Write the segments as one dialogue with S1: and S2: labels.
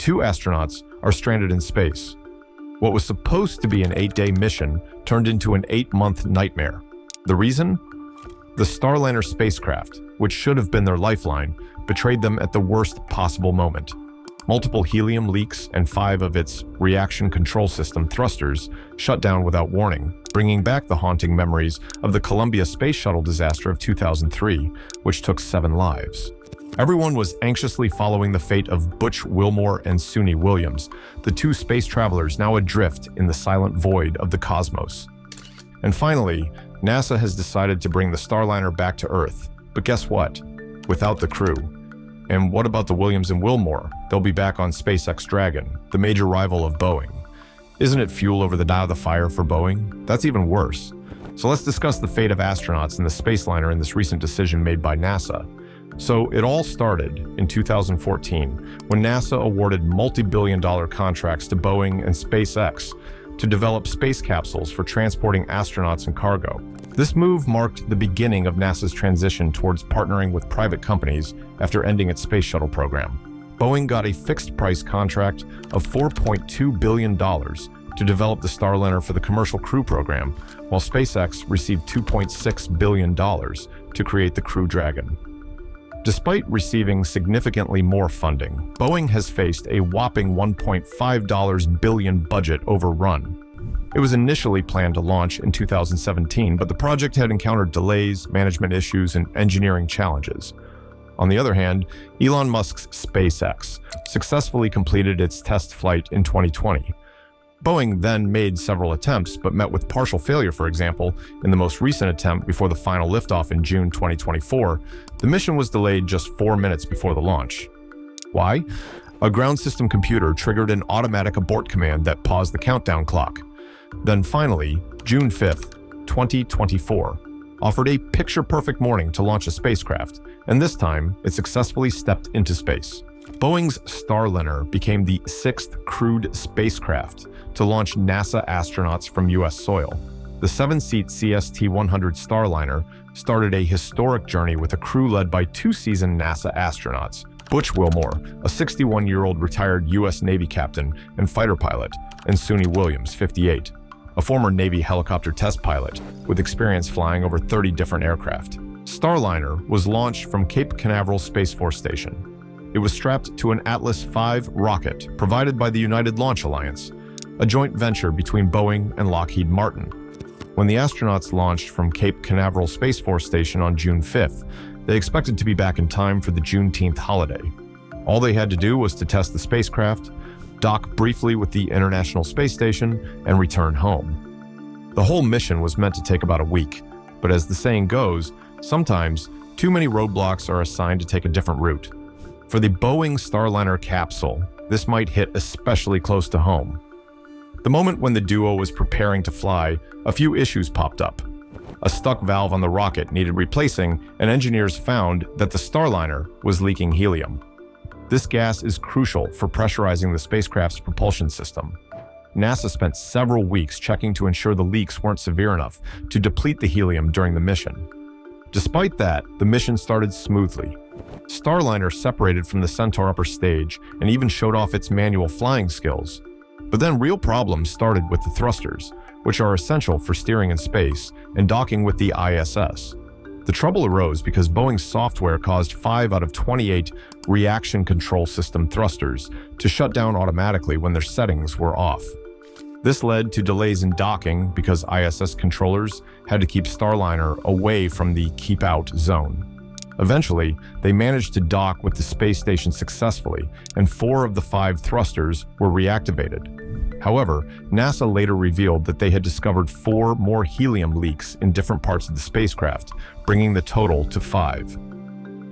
S1: two astronauts are stranded in space. What was supposed to be an 8-day mission turned into an 8-month nightmare. The reason? The Starliner spacecraft, which should have been their lifeline, betrayed them at the worst possible moment. Multiple helium leaks and 5 of its reaction control system thrusters shut down without warning, bringing back the haunting memories of the Columbia Space Shuttle disaster of 2003, which took 7 lives. Everyone was anxiously following the fate of Butch Wilmore and Suni Williams, the 2 space travelers now adrift in the silent void of the cosmos. And finally, NASA has decided to bring the Starliner back to Earth. But guess what? Without the crew. And what about the Williams and Wilmore? They'll be back on SpaceX Dragon, the major rival of Boeing. Isn't it fuel over the die of the fire for Boeing? That's even worse. So let's discuss the fate of astronauts in the Spaceliner in this recent decision made by NASA. So it all started in 2014 when NASA awarded multi-billion-dollar contracts to Boeing and SpaceX to develop space capsules for transporting astronauts and cargo. This move marked the beginning of NASA's transition towards partnering with private companies after ending its space shuttle program. Boeing got a fixed-price contract of $4.2 billion to develop the Starliner for the Commercial Crew Program, while SpaceX received $2.6 billion to create the Crew Dragon. Despite receiving significantly more funding, Boeing has faced a whopping $1.5 billion budget overrun. It was initially planned to launch in 2017, but the project had encountered delays, management issues, and engineering challenges. On the other hand, Elon Musk's SpaceX successfully completed its test flight in 2020. Boeing then made several attempts, but met with partial failure. For example, in the most recent attempt before the final liftoff in June 2024, the mission was delayed just 4 minutes before the launch. Why? A ground system computer triggered an automatic abort command that paused the countdown clock. Then finally, June 5th, 2024, offered a picture-perfect morning to launch a spacecraft, and this time it successfully stepped into space. Boeing's Starliner became the 6th crewed spacecraft to launch NASA astronauts from U.S. soil. The 7-seat CST-100 Starliner started a historic journey with a crew led by 2 seasoned NASA astronauts, Butch Wilmore, a 61-year-old retired U.S. Navy captain and fighter pilot, and Suni Williams, 58, a former Navy helicopter test pilot with experience flying over 30 different aircraft. Starliner was launched from Cape Canaveral Space Force Station. It was strapped to an Atlas V rocket provided by the United Launch Alliance, a joint venture between Boeing and Lockheed Martin. When the astronauts launched from Cape Canaveral Space Force Station on June 5th, they expected to be back in time for the Juneteenth holiday. All they had to do was to test the spacecraft, dock briefly with the International Space Station, and return home. The whole mission was meant to take about a week, but as the saying goes, sometimes too many roadblocks are assigned to take a different route. For the Boeing Starliner capsule, this might hit especially close to home. The moment when the duo was preparing to fly, a few issues popped up. A stuck valve on the rocket needed replacing, and engineers found that the Starliner was leaking helium. This gas is crucial for pressurizing the spacecraft's propulsion system. NASA spent several weeks checking to ensure the leaks weren't severe enough to deplete the helium during the mission. Despite that, the mission started smoothly. Starliner separated from the Centaur upper stage and even showed off its manual flying skills. But then real problems started with the thrusters, which are essential for steering in space and docking with the ISS. The trouble arose because Boeing's software caused 5 out of 28 reaction control system thrusters to shut down automatically when their settings were off. This led to delays in docking because ISS controllers had to keep Starliner away from the keep out zone. Eventually, they managed to dock with the space station successfully, and 4 of the 5 thrusters were reactivated. However, NASA later revealed that they had discovered 4 more helium leaks in different parts of the spacecraft, bringing the total to 5.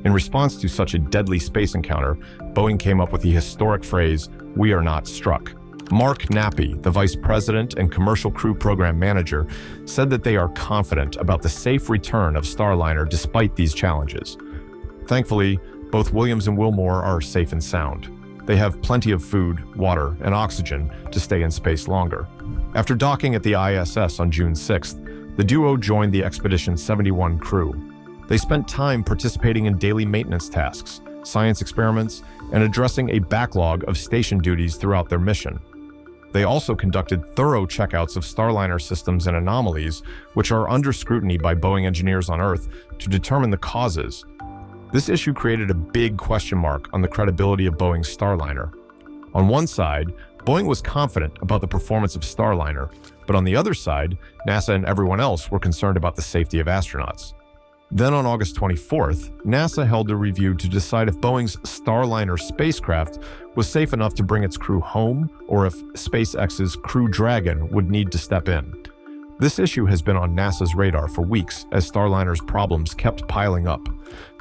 S1: In response to such a deadly space encounter, Boeing came up with the historic phrase, "We are not struck." Mark Nappy, the vice president and commercial crew program manager, said that they are confident about the safe return of Starliner despite these challenges. Thankfully, both Williams and Wilmore are safe and sound. They have plenty of food, water, and oxygen to stay in space longer. After docking at the ISS on June 6th, the duo joined the Expedition 71 crew. They spent time participating in daily maintenance tasks, science experiments, and addressing a backlog of station duties throughout their mission. They also conducted thorough checkouts of Starliner systems and anomalies, which are under scrutiny by Boeing engineers on Earth to determine the causes. This issue created a big question mark on the credibility of Boeing's Starliner. On one side, Boeing was confident about the performance of Starliner, but on the other side, NASA and everyone else were concerned about the safety of astronauts. Then on August 24th, NASA held a review to decide if Boeing's Starliner spacecraft was safe enough to bring its crew home or if SpaceX's Crew Dragon would need to step in. This issue has been on NASA's radar for weeks as Starliner's problems kept piling up.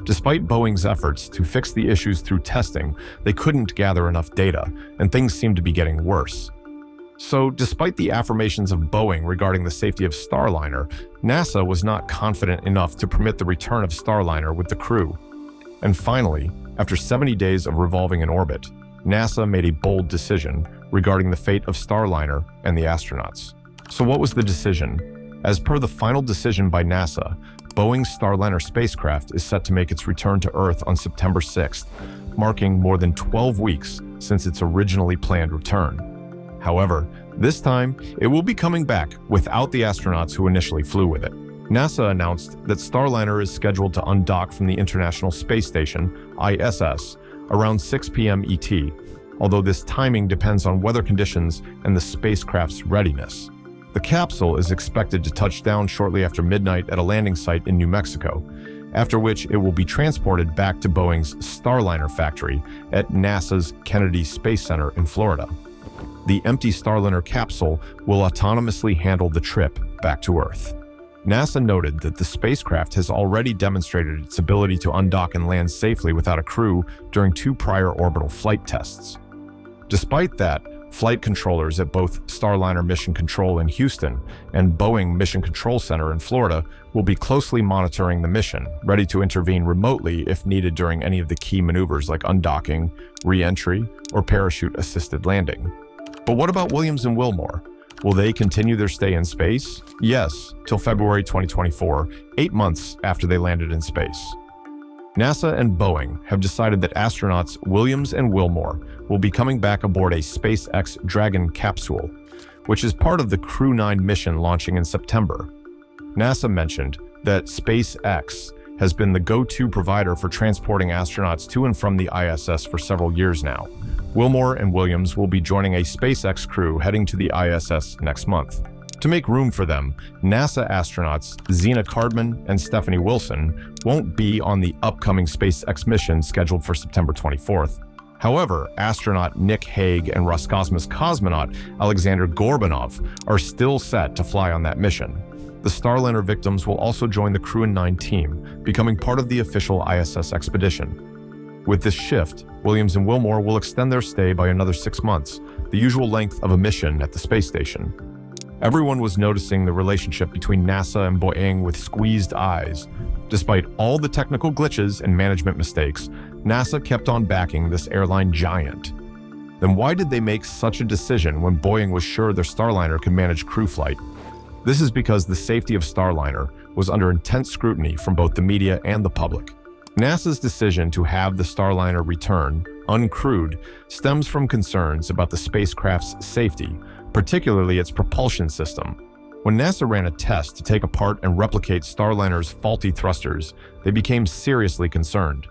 S1: Despite Boeing's efforts to fix the issues through testing, they couldn't gather enough data, and things seemed to be getting worse. So, despite the affirmations of Boeing regarding the safety of Starliner, NASA was not confident enough to permit the return of Starliner with the crew. And finally, after 70 days of revolving in orbit, NASA made a bold decision regarding the fate of Starliner and the astronauts. So what was the decision? As per the final decision by NASA, Boeing's Starliner spacecraft is set to make its return to Earth on September 6th, marking more than 12 weeks since its originally planned return. However, this time, it will be coming back without the astronauts who initially flew with it. NASA announced that Starliner is scheduled to undock from the International Space Station, ISS, around 6 p.m. ET, although this timing depends on weather conditions and the spacecraft's readiness. The capsule is expected to touch down shortly after midnight at a landing site in New Mexico, after which it will be transported back to Boeing's Starliner factory at NASA's Kennedy Space Center in Florida. The empty Starliner capsule will autonomously handle the trip back to Earth. NASA noted that the spacecraft has already demonstrated its ability to undock and land safely without a crew during 2 prior orbital flight tests. Despite that, flight controllers at both Starliner Mission Control in Houston and Boeing Mission Control Center in Florida will be closely monitoring the mission, ready to intervene remotely if needed during any of the key maneuvers like undocking, re-entry, or parachute-assisted landing. But what about Williams and Wilmore? Will they continue their stay in space? Yes, till February 2024, 8 months after they landed in space. NASA and Boeing have decided that astronauts Williams and Wilmore will be coming back aboard a SpaceX Dragon capsule, which is part of the Crew 9 mission launching in September. NASA mentioned that SpaceX has been the go-to provider for transporting astronauts to and from the ISS for several years now. Wilmore and Williams will be joining a SpaceX crew heading to the ISS next month. To make room for them, NASA astronauts Zena Cardman and Stephanie Wilson won't be on the upcoming SpaceX mission scheduled for September 24th. However, astronaut Nick Hague and Roscosmos cosmonaut Alexander Gorbanov are still set to fly on that mission. The Starliner victims will also join the Crew 9 team, becoming part of the official ISS expedition. With this shift, Williams and Wilmore will extend their stay by another 6 months, the usual length of a mission at the space station. Everyone was noticing the relationship between NASA and Boeing with squeezed eyes. Despite all the technical glitches and management mistakes, NASA kept on backing this airline giant. Then why did they make such a decision when Boeing was sure their Starliner could manage crew flight? This is because the safety of Starliner was under intense scrutiny from both the media and the public. NASA's decision to have the Starliner return, uncrewed, stems from concerns about the spacecraft's safety, particularly its propulsion system. When NASA ran a test to take apart and replicate Starliner's faulty thrusters, they became seriously concerned.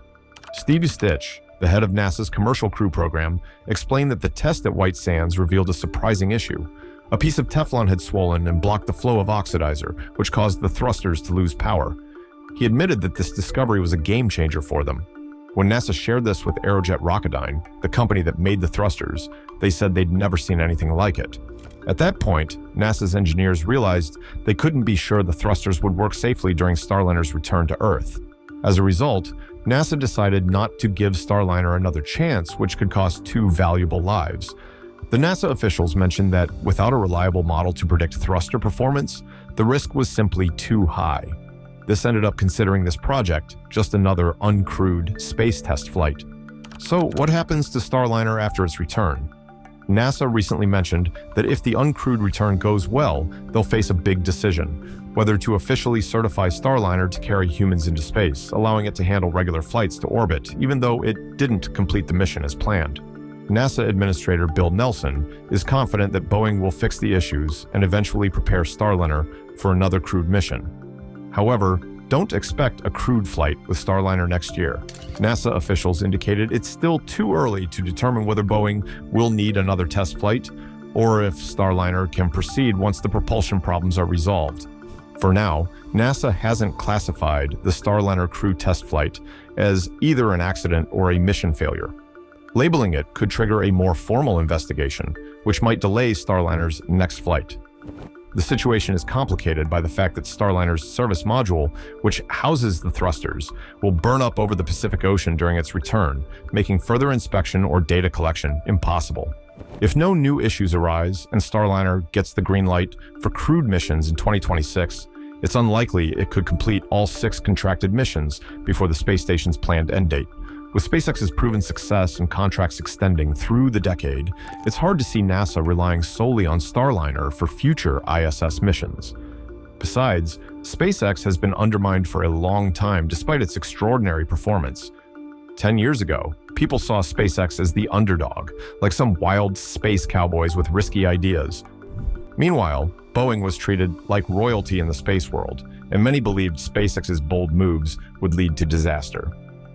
S1: Steve Stitch, the head of NASA's Commercial Crew Program, explained that the test at White Sands revealed a surprising issue. A piece of Teflon had swollen and blocked the flow of oxidizer, which caused the thrusters to lose power. He admitted that this discovery was a game changer for them. When NASA shared this with Aerojet Rocketdyne, the company that made the thrusters, they said they'd never seen anything like it. At that point, NASA's engineers realized they couldn't be sure the thrusters would work safely during Starliner's return to Earth. As a result, NASA decided not to give Starliner another chance, which could cost 2 valuable lives. The NASA officials mentioned that without a reliable model to predict thruster performance, the risk was simply too high. This ended up considering this project just another uncrewed space test flight. So what happens to Starliner after its return? NASA recently mentioned that if the uncrewed return goes well, they'll face a big decision: whether to officially certify Starliner to carry humans into space, allowing it to handle regular flights to orbit, even though it didn't complete the mission as planned. NASA Administrator Bill Nelson is confident that Boeing will fix the issues and eventually prepare Starliner for another crewed mission. However, don't expect a crewed flight with Starliner next year. NASA officials indicated it's still too early to determine whether Boeing will need another test flight or if Starliner can proceed once the propulsion problems are resolved. For now, NASA hasn't classified the Starliner crew test flight as either an accident or a mission failure. Labeling it could trigger a more formal investigation, which might delay Starliner's next flight. The situation is complicated by the fact that Starliner's service module, which houses the thrusters, will burn up over the Pacific Ocean during its return, making further inspection or data collection impossible. If no new issues arise and Starliner gets the green light for crewed missions in 2026, it's unlikely it could complete all 6 contracted missions before the space station's planned end date. With SpaceX's proven success and contracts extending through the decade, it's hard to see NASA relying solely on Starliner for future ISS missions. Besides, SpaceX has been undermined for a long time despite its extraordinary performance. 10 years ago, people saw SpaceX as the underdog, like some wild space cowboys with risky ideas. Meanwhile, Boeing was treated like royalty in the space world, and many believed SpaceX's bold moves would lead to disaster.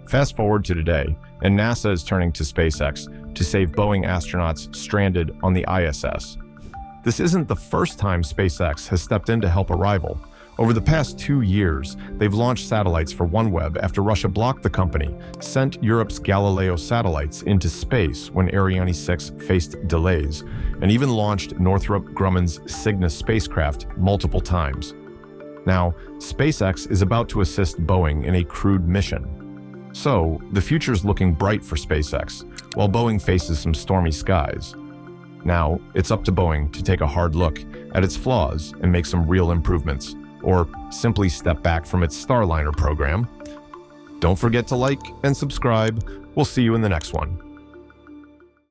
S1: Fast forward to today, and NASA is turning to SpaceX to save Boeing astronauts stranded on the ISS. This isn't the first time SpaceX has stepped in to help a rival. Over the past 2 years, they've launched satellites for OneWeb after Russia blocked the company, sent Europe's Galileo satellites into space when Ariane 6 faced delays, and even launched Northrop Grumman's Cygnus spacecraft multiple times. Now, SpaceX is about to assist Boeing in a crewed mission. So, the future's looking bright for SpaceX, while Boeing faces some stormy skies. Now, it's up to Boeing to take a hard look at its flaws and make some real improvements, or simply step back from its Starliner program. Don't forget to like and subscribe. We'll see you in the next one.